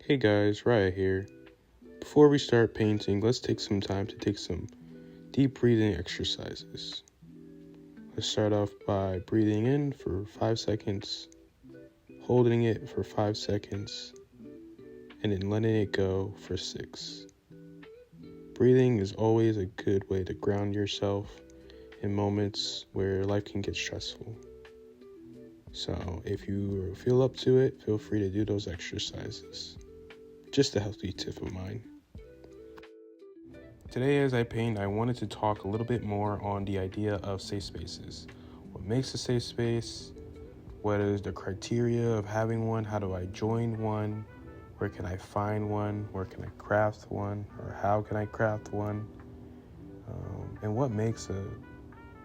Hey guys, Riah here. Before we start painting, let's take some time to take some deep breathing exercises. Let's start off by breathing in for 5 seconds, holding it for 5 seconds, and then letting it go for 6. Breathing is always a good way to ground yourself in moments where life can get stressful. So if you feel up to it, feel free to do those exercises. Just a healthy tip of mine. Today as I paint, I wanted to talk a little bit more on the idea of safe spaces. What makes a safe space? What is the criteria of having one? How do I join one? Where can I find one? Where can I craft one? Or how can I craft one? And what makes a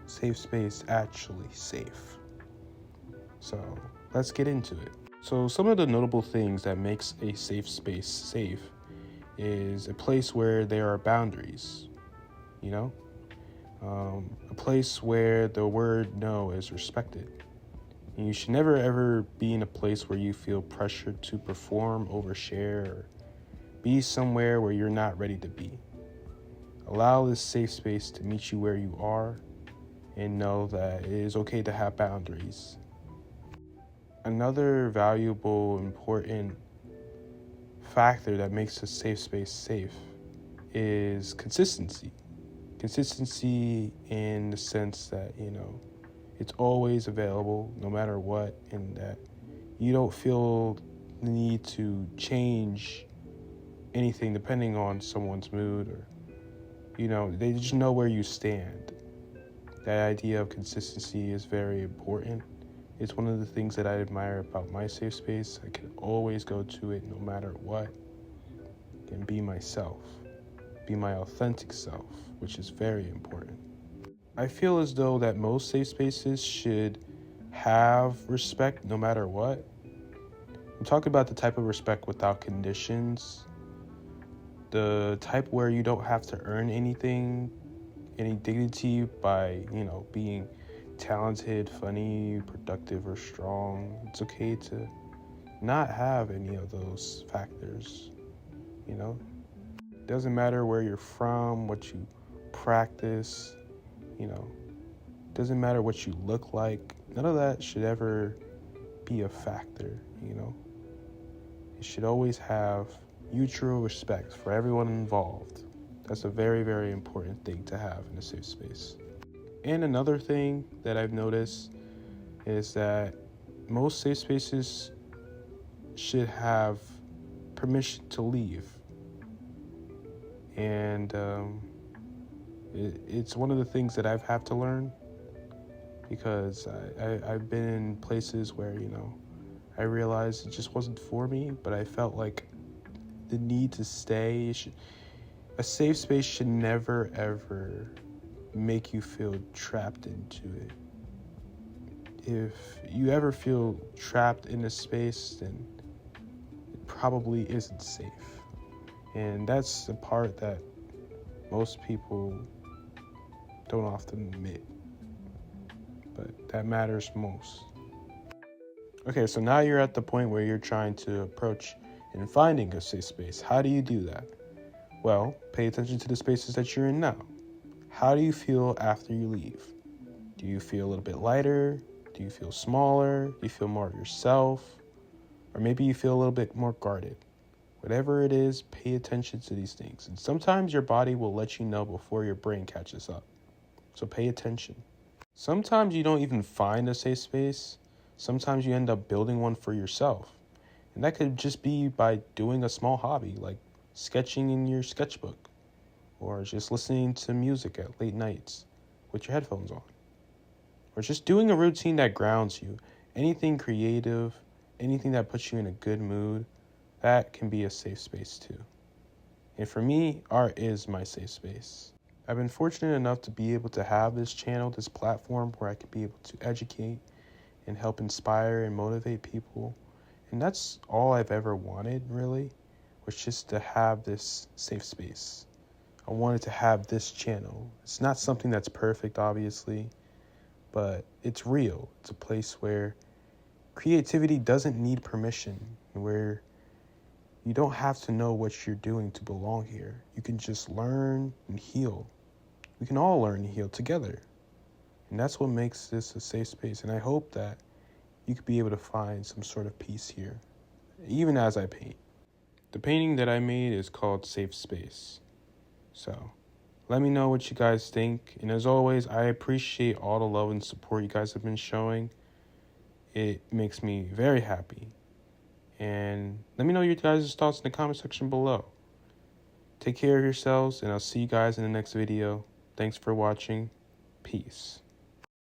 safe space actually safe? So let's get into it. So some of the notable things that makes a safe space safe is a place where there are boundaries, a place where the word no is respected. And you should never ever be in a place where you feel pressured to perform, overshare, or be somewhere where you're not ready to be. Allow this safe space to meet you where you are and know that it is okay to have boundaries. Another valuable, important factor that makes a safe space safe is consistency. Consistency in the sense that, it's always available no matter what, and that you don't feel the need to change anything depending on someone's mood or, they just know where you stand. That idea of consistency is very important. It's one of the things that I admire about my safe space. I can always go to it no matter what and be myself, be my authentic self, which is very important. I feel as though that most safe spaces should have respect no matter what. I'm talking about the type of respect without conditions, the type where you don't have to earn anything, any dignity by, being talented, funny, productive, or strong. It's okay to not have any of those factors, It doesn't matter where you're from, what you practice, doesn't matter what you look like. None of that should ever be a factor, It should always have mutual respect for everyone involved. That's a very, very important thing to have in a safe space. And another thing that I've noticed is that most safe spaces should have permission to leave. And it's one of the things that I've had to learn, because I've been in places where, I realized it just wasn't for me, but I felt like the need to stay. A safe space should never, ever make you feel trapped into it. If you ever feel trapped in a space, then it probably isn't safe. And that's the part that most people don't often admit, but that matters most. Okay, so now you're at the point where you're trying to approach and finding a safe space. How do you do that? Well, pay attention to the spaces that you're in now. How do you feel after you leave? Do you feel a little bit lighter? Do you feel smaller? Do you feel more of yourself? Or maybe you feel a little bit more guarded. Whatever it is, pay attention to these things. And sometimes your body will let you know before your brain catches up. So pay attention. Sometimes you don't even find a safe space. Sometimes you end up building one for yourself. And that could just be by doing a small hobby, like sketching in your sketchbook, or just listening to music at late nights with your headphones on, or just doing a routine that grounds you. Anything creative, anything that puts you in a good mood, that can be a safe space too. And for me, art is my safe space. I've been fortunate enough to be able to have this channel, this platform where I could be able to educate and help inspire and motivate people. And that's all I've ever wanted, really, was just to have this safe space. I wanted to have this channel. It's not something that's perfect, obviously, but it's real. It's a place where creativity doesn't need permission, where You don't have to know what you're doing to belong here. You can just learn and heal. We can all learn and heal together. And that's what makes this a safe space. And I hope that you could be able to find some sort of peace here, even as I paint. The painting that I made is called Safe Space. So let me know what you guys think. And as always, I appreciate all the love and support you guys have been showing. It makes me very happy. And let me know your guys' thoughts in the comment section below. Take care of yourselves, and I'll see you guys in the next video. Thanks for watching. Peace.